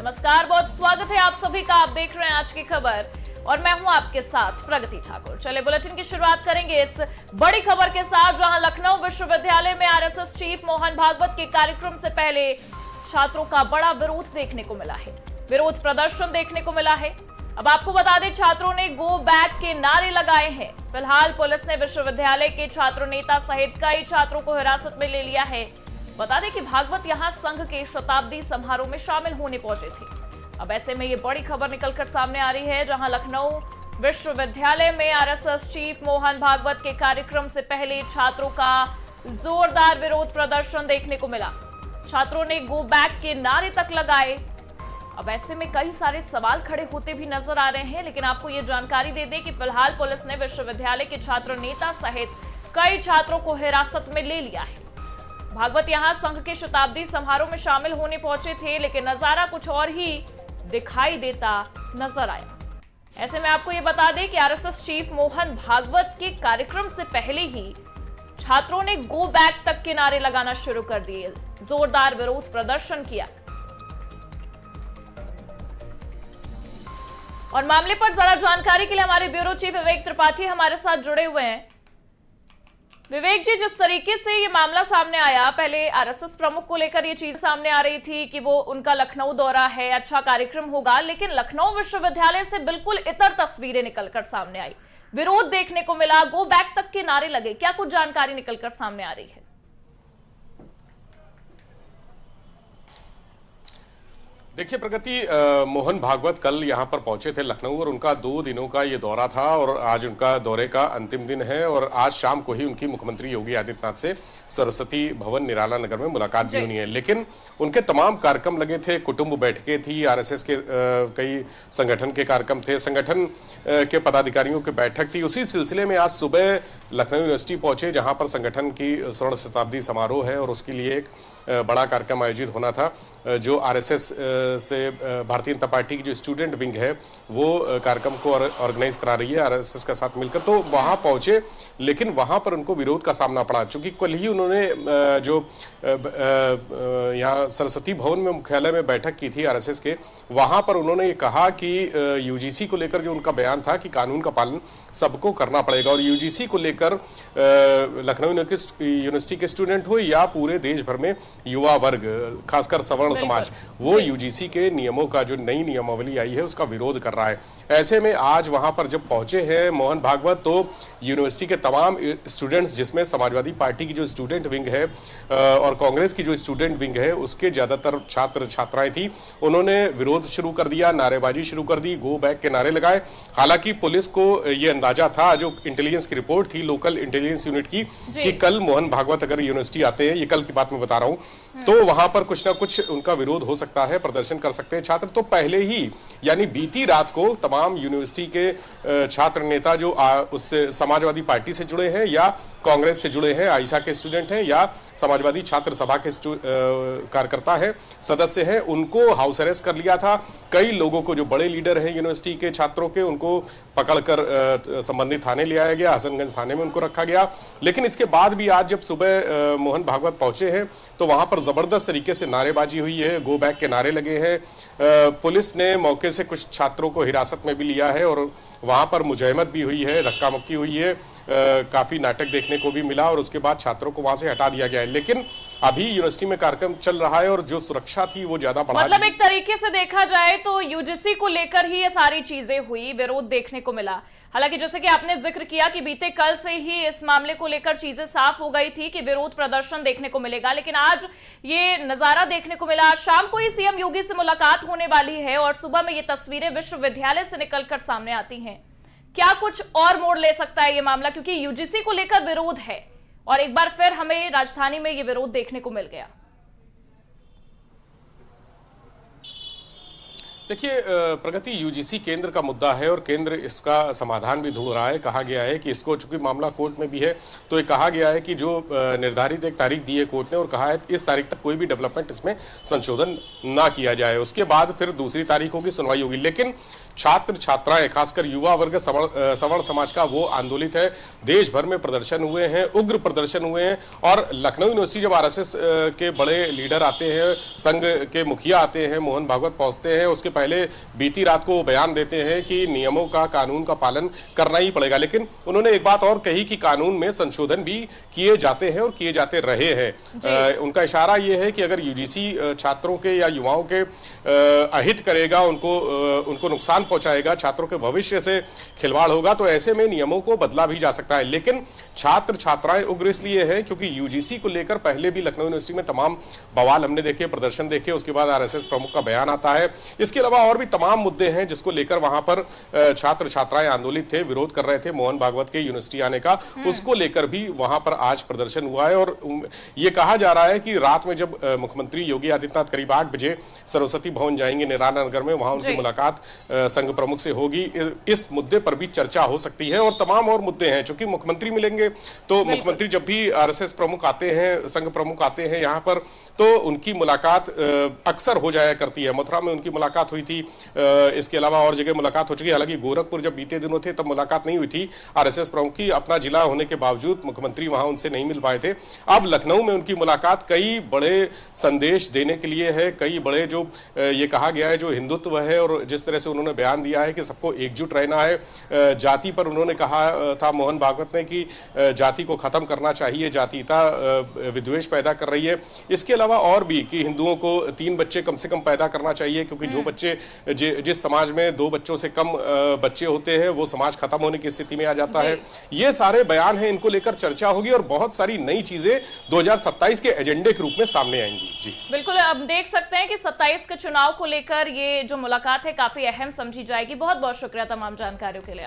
नमस्कार, बहुत स्वागत है आप सभी का। आप देख रहे हैं आज की खबर और मैं हूं आपके साथ प्रगति ठाकुर। चलिए बुलेटिन की शुरुआत करेंगे इस बड़ी खबर के साथ, जहां लखनऊ विश्वविद्यालय में आरएसएस चीफ मोहन भागवत के कार्यक्रम से पहले छात्रों का बड़ा विरोध देखने को मिला है। विरोध प्रदर्शन देखने को मिला है। अब आपको बता दें, छात्रों ने गो बैक के नारे लगाए हैं। फिलहाल पुलिस ने विश्वविद्यालय के छात्र नेता सहित कई छात्रों को हिरासत में ले लिया है। बता दें कि भागवत यहां संघ के शताब्दी समारोह में शामिल होने पहुंचे थे। अब ऐसे में ये बड़ी खबर निकलकर सामने आ रही है, जहां लखनऊ विश्वविद्यालय में आरएसएस चीफ मोहन भागवत के कार्यक्रम से पहले छात्रों का जोरदार विरोध प्रदर्शन देखने को मिला। छात्रों ने गो बैक के नारे तक लगाए। अब ऐसे में कई सारे सवाल खड़े होते भी नजर आ रहे हैं, लेकिन आपको ये जानकारी दे दें कि फिलहाल पुलिस ने विश्वविद्यालय के छात्र नेता सहित कई छात्रों को हिरासत में ले लिया है। भागवत यहां संघ के शताब्दी समारोह में शामिल होने पहुंचे थे, लेकिन नजारा कुछ और ही दिखाई देता नजर आया। ऐसे में आपको यह बता दें कि आरएसएस चीफ मोहन भागवत के कार्यक्रम से पहले ही छात्रों ने गो बैक तक के नारे लगाना शुरू कर दिए, जोरदार विरोध प्रदर्शन किया। और मामले पर जरा जानकारी के लिए हमारे ब्यूरो चीफ विवेक त्रिपाठी हमारे साथ जुड़े हुए हैं। विवेक जी, जिस तरीके से ये मामला सामने आया, पहले आरएसएस प्रमुख को लेकर ये चीज सामने आ रही थी कि वो उनका लखनऊ दौरा है, अच्छा कार्यक्रम होगा, लेकिन लखनऊ विश्वविद्यालय से बिल्कुल इतर तस्वीरें निकलकर सामने आई। विरोध देखने को मिला, गो बैक तक के नारे लगे। क्या कुछ जानकारी निकलकर सामने आ रही है? देखिए प्रगति, मोहन भागवत कल यहाँ पर पहुंचे थे लखनऊ और उनका 2 दिनों का ये दौरा था और आज उनका दौरे का अंतिम दिन है। और आज शाम को ही उनकी मुख्यमंत्री योगी आदित्यनाथ से सरस्वती भवन निराला नगर में मुलाकात भी होनी है। लेकिन उनके तमाम कार्यक्रम लगे थे, कुटुंब बैठकें थी, आरएसएस के कई संगठन के कार्यक्रम थे, संगठन के पदाधिकारियों की बैठक थी। उसी सिलसिले में आज सुबह लखनऊ यूनिवर्सिटी पहुंचे, जहां पर संगठन की स्वर्ण शताब्दी समारोह है और उसके लिए एक बड़ा कार्यक्रम आयोजित होना था। जो आरएसएस से भारतीय जनता पार्टी की जो स्टूडेंट विंग है वो कार्यक्रम को ऑर्गेनाइज करा रही है आरएसएस के साथ मिलकर, तो वहां पहुंचे, लेकिन वहां पर उनको विरोध का सामना पड़ा। चूंकि कल ही उन्होंने जो यहाँ सरस्वती भवन में मुख्यालय में बैठक की थी आरएसएस के, वहां पर उन्होंने ये कहा कि यूजीसी को लेकर जो उनका बयान था कि कानून का पालन सबको करना पड़ेगा और यूजीसी को लेकर लखनऊ यूनिवर्सिटी के स्टूडेंट हो या पूरे देश भर में युवा वर्ग, खासकर सवर्ण समाज, वो यूजीसी के नियमों का जो नई नियमावली आई है उसका विरोध कर रहा है। ऐसे में आज वहां पर जब पहुंचे हैं मोहन भागवत, तो यूनिवर्सिटी के तमाम स्टूडेंट्स, जिसमें समाजवादी पार्टी की जो स्टूडेंट विंग है और कांग्रेस की जो स्टूडेंट विंग है, उसके ज्यादातर छात्र छात्राएं थी, उन्होंने विरोध शुरू कर दिया, नारेबाजी शुरू कर दी, गो बैक के नारे लगाए। हालांकि पुलिस को यह अंदाजा था, जो इंटेलिजेंस की रिपोर्ट थी लोकल इंटेलिजेंस यूनिट की, कि कल मोहन भागवत अगर यूनिवर्सिटी आते हैं, ये कल की बात मैं बता रहा हूं, तो वहां पर कुछ ना कुछ उनका विरोध हो सकता है, प्रदर्शन कर सकते हैं छात्र। तो पहले ही यानी बीती रात को तमाम यूनिवर्सिटी के छात्र नेता जो उससे समाजवादी पार्टी से जुड़े हैं या कांग्रेस से जुड़े हैं, आईसा के स्टूडेंट हैं या समाजवादी छात्र सभा के कार्यकर्ता हैं, सदस्य हैं, उनको हाउस अरेस्ट कर लिया था। कई लोगों को, जो बड़े लीडर हैं यूनिवर्सिटी के छात्रों के, उनको पकड़कर संबंधित थाने ले आया गया, हसनगंज थाने में उनको रखा गया। लेकिन इसके बाद भी आज जब सुबह मोहन भागवत पहुंचे हैं तो वहां पर जबरदस्त तरीके से नारेबाजी हुई है, गो बैक के नारे लगे हैं। पुलिस ने मौके से कुछ छात्रों को हिरासत में भी लिया है और वहां पर मुजाहिमत भी हुई है, धक्का मुक्की हुई है, काफी नाटक देखने को भी मिला और उसके बाद छात्रों को वहां से हटा दिया गया है। लेकिन अभी यूनिवर्सिटी में कार्यक्रम चल रहा है और जो सुरक्षा थी वो ज्यादा बढ़ा, मतलब एक तरीके से देखा जाए तो यूजीसी को लेकर ही ये सारी चीजें हुई, विरोध देखने को मिला। हालांकि जैसे कि आपने जिक्र किया कि बीते कल से ही इस मामले को लेकर चीजें साफ हो गई थी कि विरोध प्रदर्शन देखने को मिलेगा, लेकिन आज ये नजारा देखने को मिला। शाम को ही सीएम योगी से मुलाकात होने वाली है और सुबह में ये तस्वीरें विश्वविद्यालय से निकलकर सामने आती हैं। क्या कुछ और मोड़ ले सकता है ये मामला, क्योंकि यूजीसी को लेकर विरोध है और एक बार फिर हमें राजधानी में ये विरोध देखने को मिल गया। देखिए प्रगति यूजीसी केंद्र का मुद्दा है और केंद्र इसका समाधान भी ढूंढ रहा है। कहा गया है कि इसको, चूंकि मामला कोर्ट में भी है, तो ये कहा गया है कि जो निर्धारित एक तारीख दी है कोर्ट ने और कहा है इस तारीख तक कोई भी डेवलपमेंट इसमें संशोधन ना किया जाए, उसके बाद फिर दूसरी तारीखों की सुनवाई होगी। लेकिन छात्र छात्राएं, खासकर युवा वर्ग, सवर्ण समाज का वो आंदोलित है। देश भर में प्रदर्शन हुए हैं, उग्र प्रदर्शन हुए हैं और लखनऊ यूनिवर्सिटी जब आरएसएस के बड़े लीडर आते हैं, संघ के मुखिया आते हैं, मोहन भागवत पहुंचते हैं, उसके पहले बीती रात को बयान देते हैं कि नियमों का, कानून का पालन करना ही पड़ेगा। लेकिन उन्होंने एक बात और कही कि कानून में संशोधन भी किए जाते हैं और किए जाते रहे हैं। उनका इशारा यह है कि अगर यूजीसी छात्रों के या युवाओं के अहित करेगा, उनको नुकसान पहुंचाएगा, छात्रों के भविष्य से खिलवाड़ होगा, तो ऐसे में नियमों को बदला भी जा सकता है। लेकिन छात्र छात्राएं उग्र इसलिए हैं क्योंकि यूजीसी को लेकर पहले भी लखनऊ यूनिवर्सिटी में तमाम बवाल हमने देखे, प्रदर्शन देखे, उसके बाद आरएसएस प्रमुख का बयान आता है। इसके अलावा और भी तमाम मुद्दे हैं जिसको लेकर वहां पर छात्र छात्राएं आंदोलित थे, विरोध कर रहे थे मोहन भागवत के यूनिवर्सिटी आने का। उसको लेकर भी वहां पर आज प्रदर्शन हुआ है और यह कहा जा रहा है कि रात में जब मुख्यमंत्री योगी आदित्यनाथ करीब 8 बजे सरस्वती भवन जाएंगे निराला नगर में, वहां उनकी मुलाकात संघ प्रमुख से होगी। इस मुद्दे पर भी चर्चा हो सकती है और तमाम और मुद्दे हैं। चूंकि मुख्यमंत्री मिलेंगे तो मुख्यमंत्री जब भी आरएसएस प्रमुख आते हैं, संघ प्रमुख आते हैं यहाँ पर, तो उनकी मुलाकात अक्सर हो जाया करती है। मथुरा में उनकी मुलाकात हुई थी, इसके अलावा और जगह मुलाकात हो चुकी है। हालांकि गोरखपुर जब बीते दिनों थे तब मुलाकात नहीं हुई थी आरएसएस प्रमुख की, अपना जिला होने के बावजूद मुख्यमंत्री वहां उनसे नहीं मिल पाए थे। अब लखनऊ में उनकी मुलाकात कई बड़े संदेश देने के लिए है, कई बड़े जो ये कहा गया है जो हिंदुत्व है और जिस तरह से उन्होंने बयान दिया है कि सबको एकजुट रहना है। जाति पर उन्होंने कहा था मोहन भागवत ने कि जाति को खत्म करना चाहिए, जातीयता विद्वेष पैदा कर रही है। इसके अलावा और भी कि हिंदुओं को 3 बच्चे कम से कम पैदा करना चाहिए क्योंकि जो बच्चे जिस समाज में 2 बच्चों से कम बच्चे होते हैं वो समाज खत्म होने की स्थिति में आ जाता है। ये सारे बयान हैं, इनको लेकर चर्चा होगी और बहुत सारी नई चीजें 2027 के एजेंडे के रूप में सामने आएंगी। जी बिल्कुल, अब देख सकते हैं कि 27 के चुनाव को लेकर ये जो मुलाकात है काफी अहम समझी जाएगी। बहुत बहुत शुक्रिया तमाम जानकारियों के लिए।